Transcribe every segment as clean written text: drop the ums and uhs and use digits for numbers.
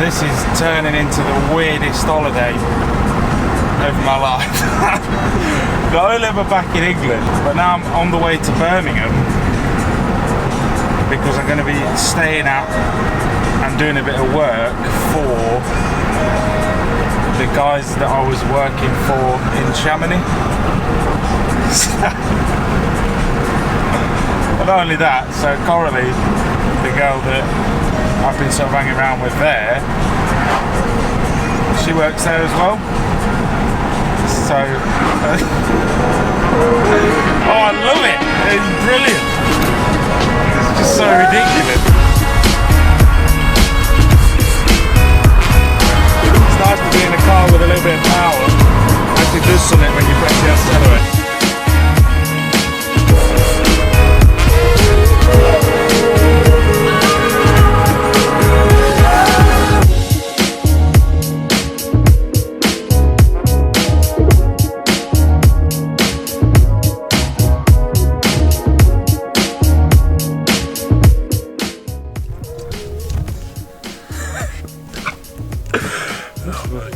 this is turning into the weirdest holiday of my life. I live back in England, but now I'm on the way to Birmingham because I'm going to be staying out and doing a bit of work for the guys that I was working for in Chamonix. But not only that, so Coralie, the girl that I've been sort of hanging around with there, she works there as well. So, oh, I love it! It's brilliant! It's just so ridiculous. It's nice to be in a car with a little bit of power. Actually does something when you press the accelerator.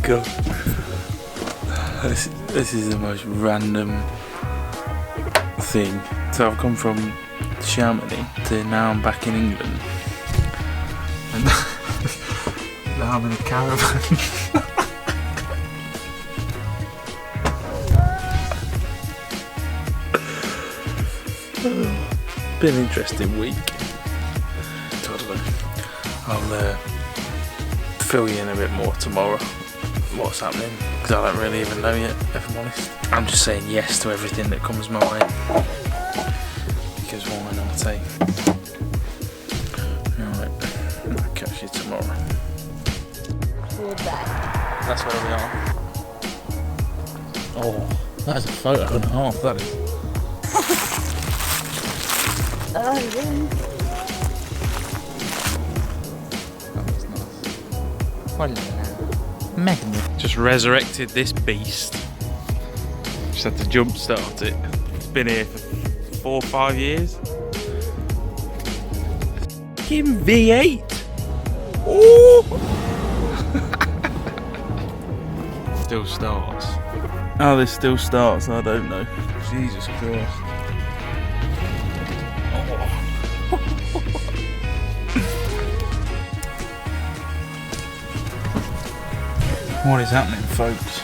God. This is the most random thing. So I've come from Chamonix to now I'm back in England, and now I'm in a caravan. Been an interesting week. So I don't know. I'll fill you in a bit more tomorrow. What's happening, because I don't really even know yet, if I'm honest. I'm just saying yes to everything that comes my way, because why not, eh? Right, I'll catch you tomorrow. That's where we are. Oh, that's a photo and a half, that is. Oh, yeah. That was nice. Just resurrected this beast. Just had to jump start it. It's been here for 4 or 5 years. Fucking V8. Ooh. Still starts. Oh, this still starts. I don't know. Jesus Christ. What is happening, folks?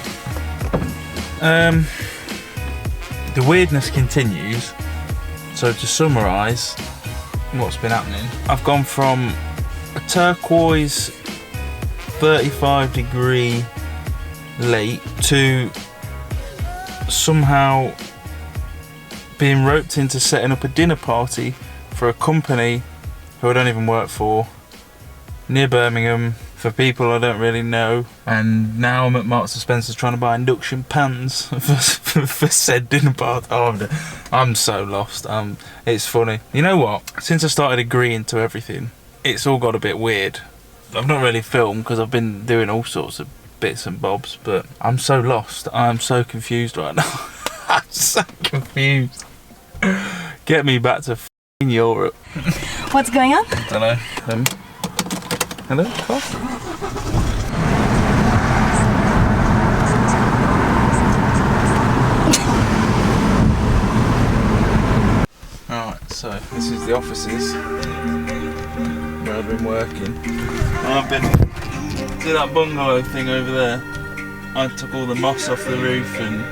The weirdness continues. So to summarise what's been happening, I've gone from a turquoise 35-degree lake to somehow being roped into setting up a dinner party for a company who I don't even work for near Birmingham, for people I don't really know, and now I'm at Marks and Spencer's trying to buy induction pans for said dinner party. Oh, I'm so lost. It's funny. You know what? Since I started agreeing to everything, it's all got a bit weird. I've not really filmed because I've been doing all sorts of bits and bobs, but I'm so lost. I'm so confused right now. I'm so confused. Get me back to f***ing Europe. What's going on? I don't know. Hello, Carl? Alright, so this is the offices where I've been working. I've been to that bungalow thing over there. I took all the moss off the roof and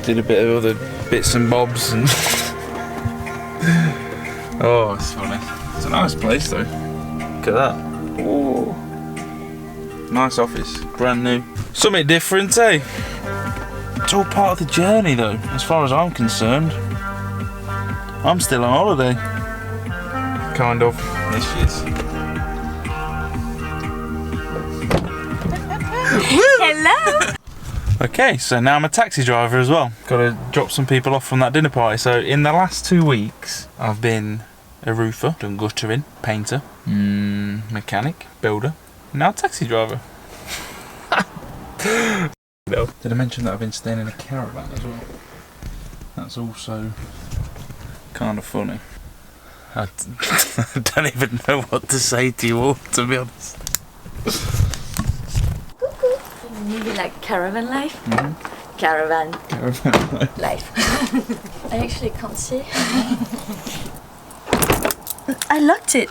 did a bit of other bits and bobs and oh, it's funny. It's a nice place though. Look at that. Ooh. Nice office, brand new. Something different, eh? It's all part of the journey though, as far as I'm concerned. I'm still on holiday. Kind of. This is. Hello! Okay, so now I'm a taxi driver as well. Got to drop some people off from that dinner party. So in the last 2 weeks, I've been a roofer, done guttering, painter, mechanic, builder, and now a taxi driver. No. Did I mention that I've been staying in a caravan as well? That's also kind of funny. I don't even know what to say to you all, to be honest. Maybe like caravan life? Mm-hmm. Caravan Caravan life. I actually can't see. I locked it.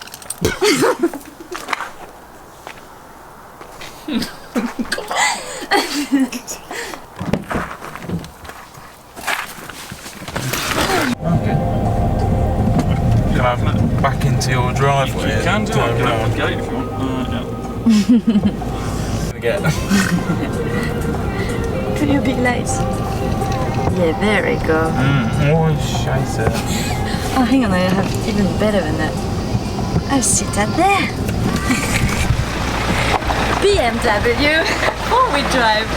Can I have back into your driveway? You can do it. I can open the gate if you want. Get. Could you be late? Yeah, there we go. Oh, scheiße. Oh, hang on, I have even better than that. I'll sit out there. BMW, four-wheel drive.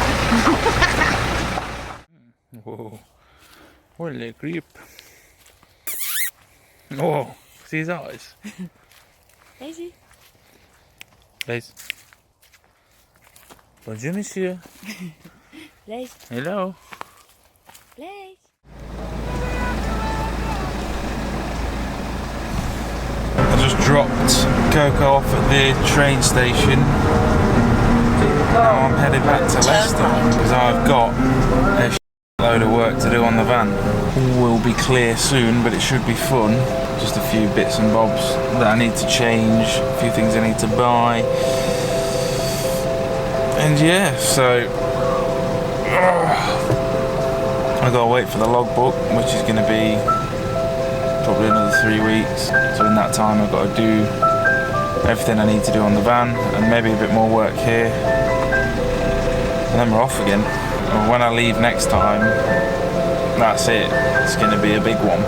Whoa. Holy creep. Oh, see his eyes? Daisy. Blaise. Bonjour, monsieur. Blaise. Hello. Blaise. I just dropped Coco off at the train station. Now I'm headed back to Leicester because I've got a load of work to do on the van. All will be clear soon, but it should be fun. Just a few bits and bobs that I need to change, a few things I need to buy. And yeah, so I gotta wait for the logbook, which is gonna be probably another 3 weeks. So in that time I've got to do everything I need to do on the van and maybe a bit more work here. And then we're off again. And when I leave next time, that's it. It's gonna be a big one.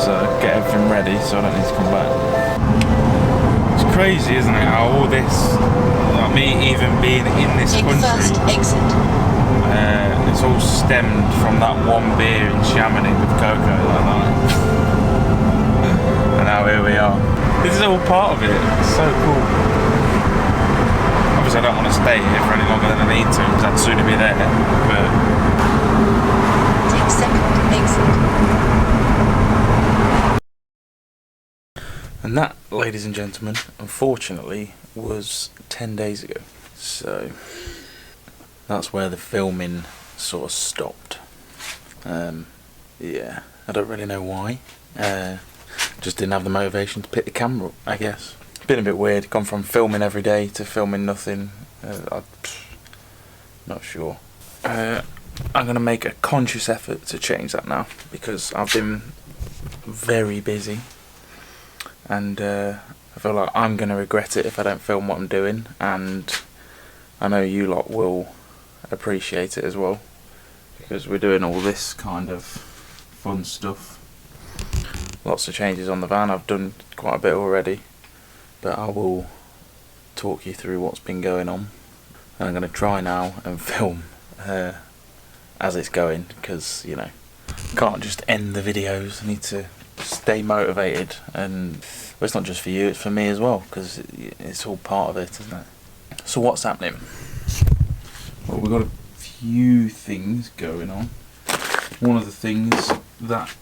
So get everything ready so I don't need to come back. It's crazy, isn't it? How all this, like me even being in this country, it's all stemmed from that one beer in Chamonix with Coco like that. And now here we are. This is all part of it. It's so cool. Obviously I don't want to stay here for any longer than I need to because I'd sooner be there. But Take second exit. and that, ladies and gentlemen, unfortunately was 10 days ago. So that's where the filming sort of stopped. Yeah, I don't really know why. Just didn't have the motivation to pick the camera up, I guess. Been a bit weird, gone from filming every day to filming nothing. I'm not sure. I'm going to make a conscious effort to change that now because I've been very busy and I feel like I'm going to regret it if I don't film what I'm doing, and I know you lot will appreciate it as well because we're doing all this kind of fun stuff. Lots of changes on the van. I've done quite a bit already, but I will talk you through what's been going on, and I'm going to try now and film as it's going because, you know, I can't just end the videos. I need to stay motivated, and well, it's not just for you, it's for me as well because it's all part of it, isn't it? So what's happening? Well, we've got a few things going on. One of the things that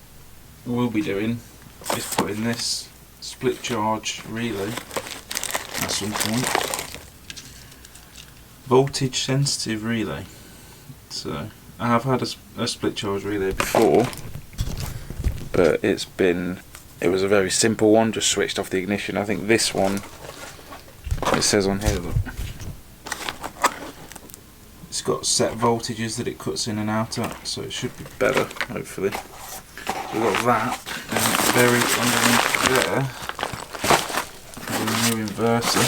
we'll be doing is putting this split charge relay at some point. Voltage sensitive relay. So I have had a split charge relay before, but it was a very simple one, just switched off the ignition. I think this one, it says on here, look, it's got set voltages that it cuts in and out at, so it should be better, hopefully. So we've got that, and it's buried underneath there. There's a new inverter.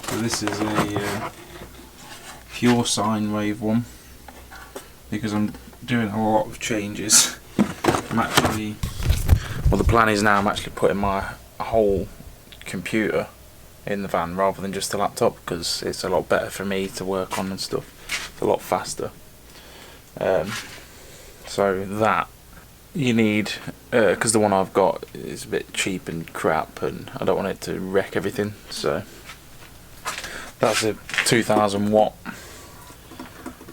So this is a pure sine wave one, because I'm doing a lot of changes. Well, the plan is now I'm actually putting my whole computer in the van rather than just the laptop because it's a lot better for me to work on and stuff. It's a lot faster. So that you need, because the one I've got is a bit cheap and crap and I don't want it to wreck everything, so that's a 2000 watt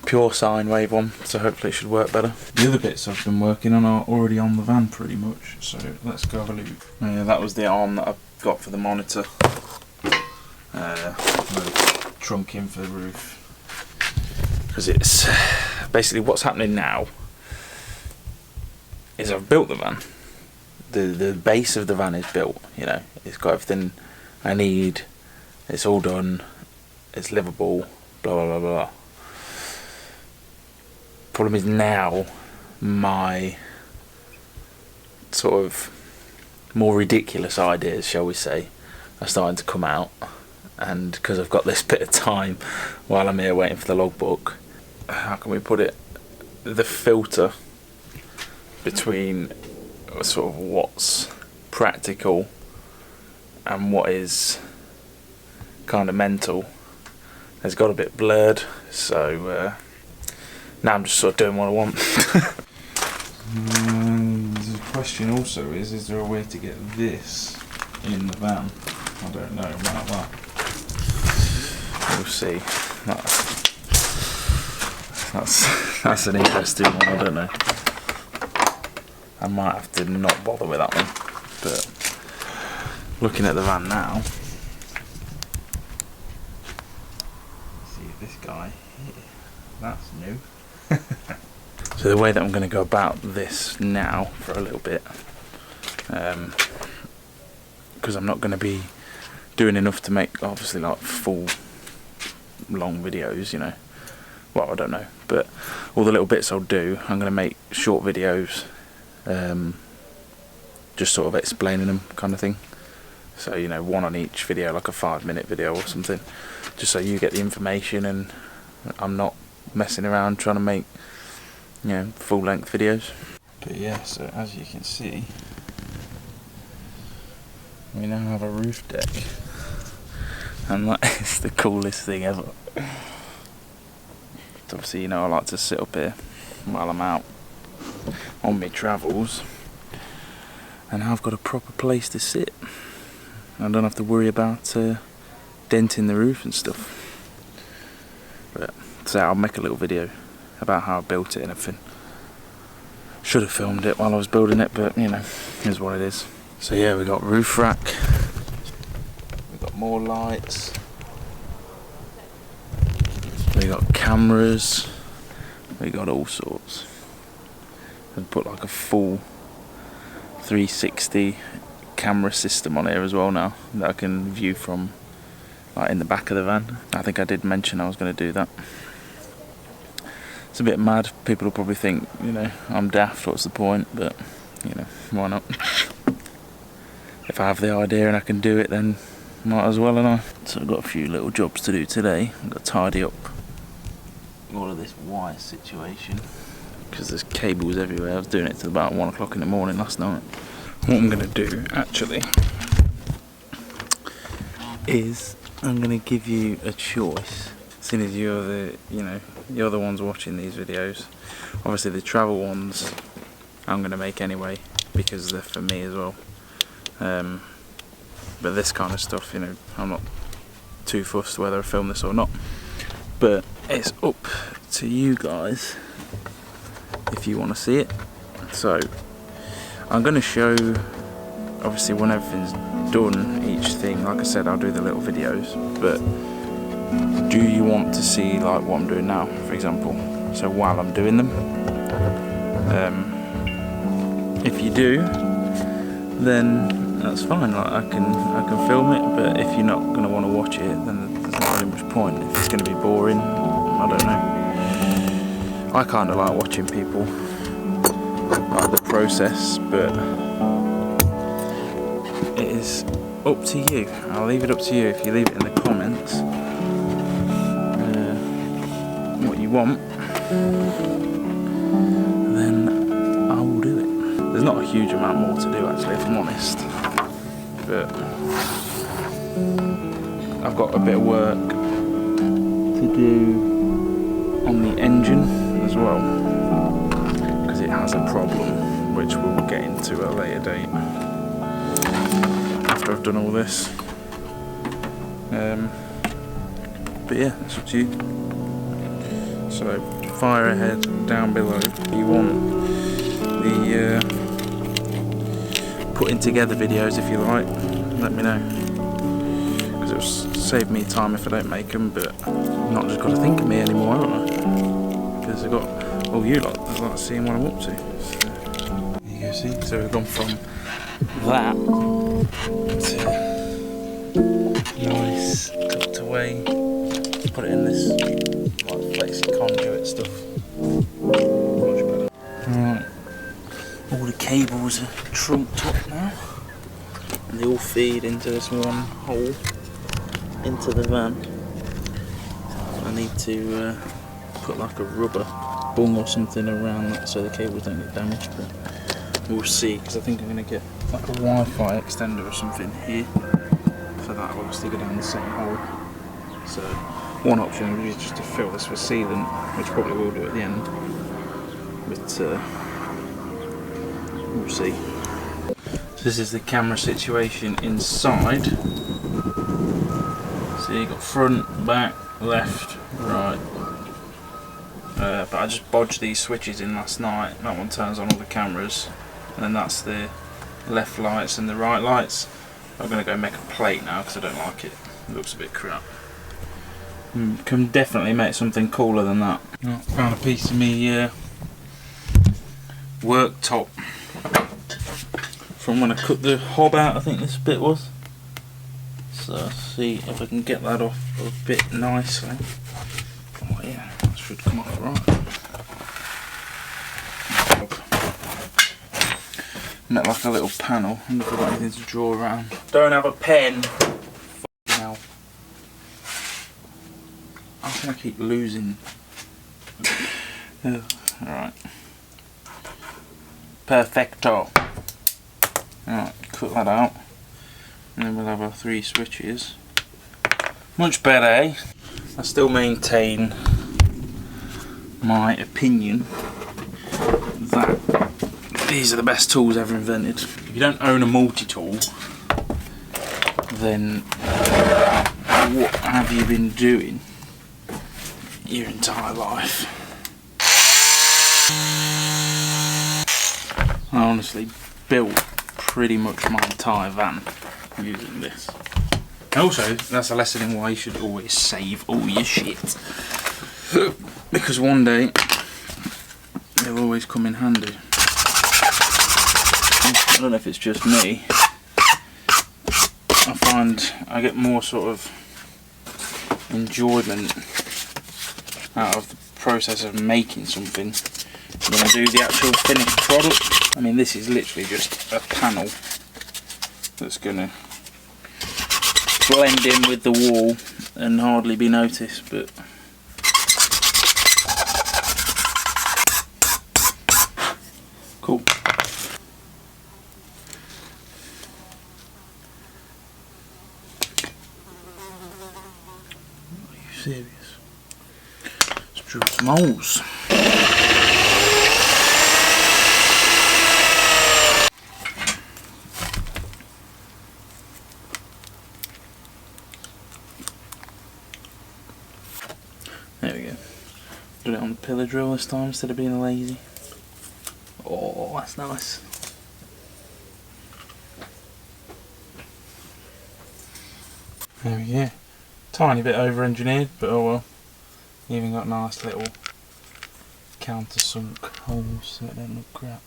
pure sine wave one, so hopefully it should work better. The other bits I've been working on are already on the van pretty much, so let's go have a look. Yeah, that was the arm that I've got for the monitor. The trunk in for the roof. Because it's basically what's happening now is I've built the van. The base of the van is built, you know, it's got everything I need, it's all done, it's livable, blah blah blah blah. Problem is now my sort of more ridiculous ideas, shall we say, are starting to come out, and because I've got this bit of time while I'm here waiting for the logbook, how can we put it, the filter between sort of what's practical and what is kind of mental has got a bit blurred, so now I'm just sort of doing what I want. The question also is there a way to get this in the van? I don't know about that. We'll see. That's an interesting one, I don't know. I might have to not bother with that one, but looking at the van now, see if this guy here, that's new. So the way that I'm going to go about this now for a little bit, because I'm not going to be doing enough to make obviously like full long videos, you know, well I don't know, but all the little bits I'll do, I'm going to make short videos, just sort of explaining them kind of thing. So, you know, one on each video, like a 5-minute video or something, just so you get the information and I'm not messing around trying to make, you know, full length videos. But yeah, so as you can see, we now have a roof deck, and that is the coolest thing ever. Obviously, you know, I like to sit up here while I'm out on my travels, and I've got a proper place to sit. I don't have to worry about denting the roof and stuff. But so I'll make a little video about how I built it and everything. Should have filmed it while I was building it, but you know, here's what it is. So yeah, we got roof rack, we got more lights, we got cameras, we got all sorts. And put like a full 360 camera system on here as well now that I can view from like in the back of the van. I think I did mention I was going to do that. It's a bit mad, people will probably think, you know, I'm daft, what's the point, but you know, why not? If I have the idea and I can do it, then might as well, and I. So I've got a few little jobs to do today. I've got to tidy up all of this wire situation because there's cables everywhere. I was doing it till about 1 o'clock in the morning last night. What I'm going to do actually is I'm going to give you a choice, seeing as you're the, you know, you're the ones watching these videos. Obviously the travel ones I'm going to make anyway because they're for me as well. But this kind of stuff, you know, I'm not too fussed whether I film this or not. But it's up to you guys if you want to see it. So I'm going to show, obviously when everything's done, each thing, like I said, I'll do the little videos, but do you want to see like what I'm doing now, for example, so while I'm doing them? If you do, then that's fine, like I can film it, but if you're not going to want to watch it, then there's not really much point. If it's going to be boring, I don't know. I kind of like watching people, like the process, but it is up to you. I'll leave it up to you. If you leave it in the comments what you want, then I will do it. There's not a huge amount more to do actually, if I'm honest, but I've got a bit of work to do on the engine as well, because it has a problem which we'll get into at a later date after I've done all this. But yeah, that's up to you. So fire ahead down below. If you want the putting together videos, if you like, let me know, because it will save me time if I don't make them, but I've not just got to think of me anymore, haven't I? Because I've got all you lot that like seeing what I'm up to. So, you can see, so we've gone from that to nice tucked away, put it in this like flexi conduit stuff. Much better. Right. All the cables are trunked up now, and they all feed into this one hole into the van. I need to put like a rubber bung or something around that so the cables don't get damaged, but we'll see, because I think I'm going to get like a Wi-Fi extender or something here, so that will obviously go down the same hole. So one option would be just to fill this with sealant, which probably will do at the end, but we'll see. So this is the camera situation inside. So you got front, back, left, right. But I just bodged these switches in last night. That one turns on all the cameras, and then that's the left lights and the right lights. I'm going to go make a plate now because I don't like it. It looks a bit crap. Can definitely make something cooler than that. Found a piece of me worktop from when I cut the hob out, I think this bit was. So let's see if I can get that off a bit nicely. Oh yeah, that should come off right. Met like a little panel. I wonder if I've got anything to draw around. Don't have a pen. Fucking hell. I think I keep losing. Alright. Perfecto. Alright, cut that out. And then we'll have our 3 switches. Much better, eh? I still maintain my opinion that these are the best tools ever invented. If you don't own a multi-tool, then what have you been doing your entire life? I honestly built pretty much my entire van using this. And also, that's a lesson in why you should always save all your shit, because one day it'll always come in handy. I don't know if it's just me. I find I get more sort of enjoyment out of the process of making something than I do the actual finished product. I mean, this is literally just a panel that's gonna blend in with the wall and hardly be noticed, but cool. Are you serious? Let's drill some holes. There we go. Did it on the pillar drill this time instead of being lazy. Oh, that's nice. There we go. Tiny bit over engineered, but oh well. Even got nice little countersunk holes so it don't look crap.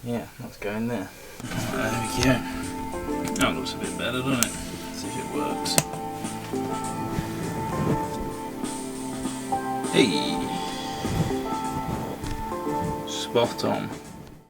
Yeah, let's go in there. There we go. That looks a bit better, doesn't it? Let's see if it works. Hey! Spot on.